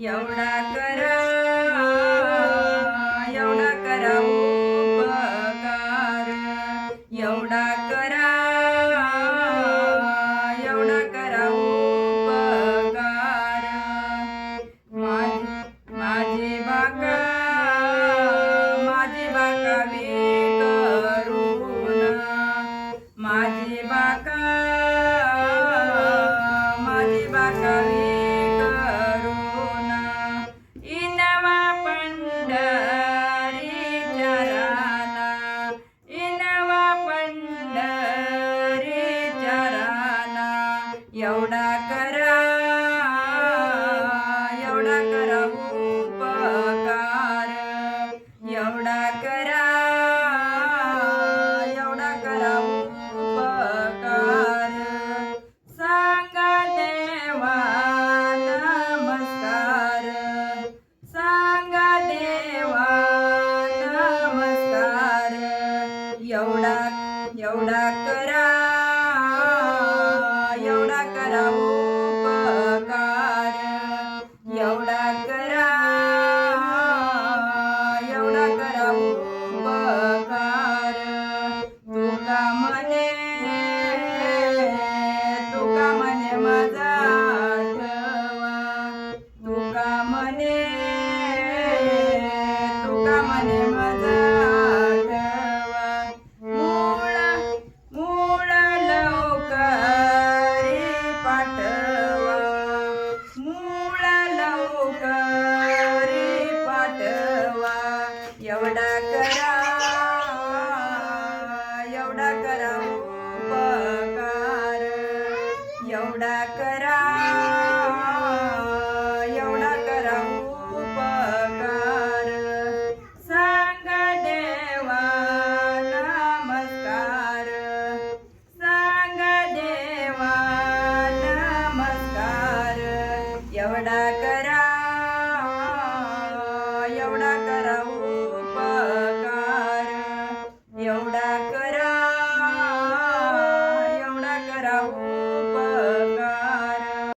एवढा करा उपकार, एवढा करा उपकार. माझी बाका करून, माझी बाका करून, इनवा पंढरीच्या राना, इनवा पंढरीच्या राना. एवढा करा उपकार, एवढा करा उपकार. सांगा देवा नमस्कार, सांगा देवा नमस्कार. एवढा करा उपकार, एवढा करा उपकार. तुका म्हणे माझा आठवा, तुका म्हणे माझा आठवा. मूळ लवकरी पाठवा, मूळ लवकरी पाठवा. एवढा करा उपकार, एवढा करा उपकार. सांगा देवा नमस्कार, सांगा देवा नमस्कार. एवढा करा